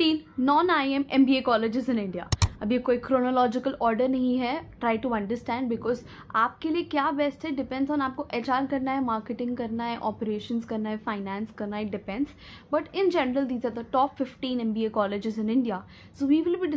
15 non IIM MBA colleges in India. अब ये कोई क्रोनोलॉजिकल ऑर्डर नहीं है, ट्राई टू अंडरस्टैंड, बिकॉज आपके लिए क्या बेस्ट है डिपेंड्स ऑन आपको HR करना है, मार्केटिंग करना है, ऑपरेशंस करना है, फाइनेंस करना है, depends, but in general these are the top 15 MBA colleges in India. So we will be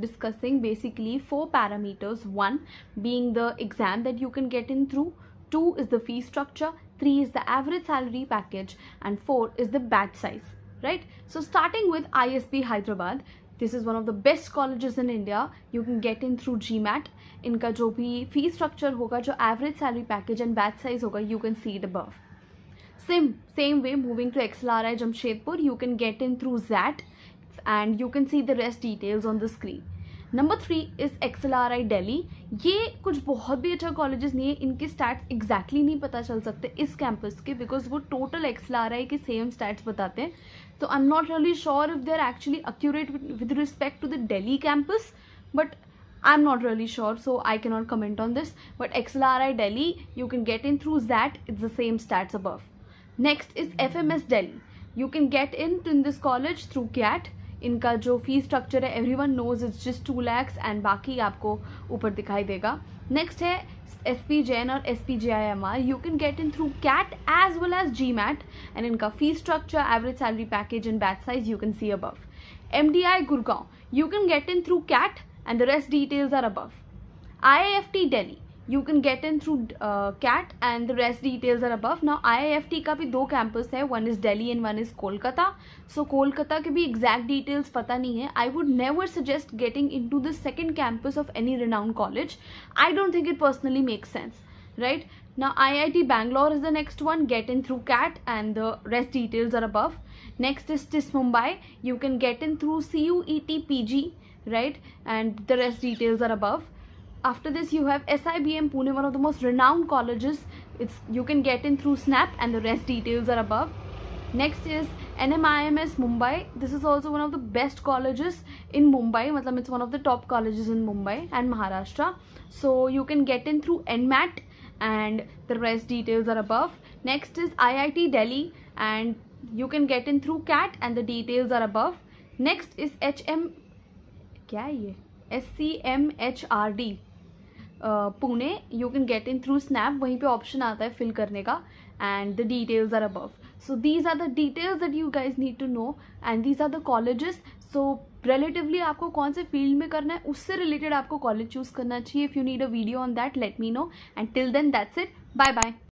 discussing basically 4 parameters. 1 being the exam that you can get in through, 2 is the fee structure, 3 is the average salary package, and 4 is the batch size, right? So starting with ISB Hyderabad, this is one of the best colleges in India. You can get in through GMAT. इनका जो भी fee structure होगा, जो average salary package and batch size होगा, you can see it above. Same way, moving to XLRI Jamshedpur, you can get in through ZAT, and you can see the rest details on the screen. Number 3 is XLRI Delhi. ये कुछ बहुत भी अच्छा colleges नहीं है, इनके stats exactly नहीं पता चल सकते इस कैंपस के, बिकॉज वो टोटल XLRI के सेम स्टैट्स बताते हैं. So I'm not really sure if they're actually accurate with respect to the Delhi campus, but I'm not really sure, so I cannot comment on this. But XLRI Delhi, you can get in through ZAT, it's the same stats above. Next is FMS Delhi. You can get in this college through CAT. इनका जो fee structure है everyone knows it's just 2 lakhs and बाकी आपको ऊपर दिखाई देगा. Next है SP Jain और SP JIMR. You can get in through CAT as well as GMAT, and इनका fee structure, average salary package and batch size you can see above. MDI Gurgaon, you can get in through CAT and the rest details are above. IIFT Delhi, you can get in through CAT and the rest details are above. Now IIFT का भी 2 campus है, one is Delhi and one is Kolkata. So Kolkata के भी exact details पता नहीं है. I would never suggest getting into the second campus of any renowned college. I don't think it personally makes sense, right? Now IIT Bangalore is the next one. Get in through CAT and the rest details are above. Next is TIS Mumbai. You can get in through CUET PG, right? And the rest details are above. After this you have SIBM Pune, one of the most renowned colleges. You can get in through SNAP and the rest details are above. Next is NMIMS Mumbai. This is also one of the best colleges in Mumbai. Matlab it's one of the top colleges in Mumbai and Maharashtra. So you can get in through NMAT and the rest details are above. Next is IIT Delhi and you can get in through CAT and the details are above. Next is SCMHRD Pune. You can get in through SNAP, वहीं पे option आता है fill करने का, and the details are above. So these are the details that you guys need to know, and these are the colleges. So relatively आपको कौन से field में करना है उससे रिलेटेड आपको कॉलेज चूज करना चाहिए. If you need a video on that, let me know, and till then that's it. Bye bye.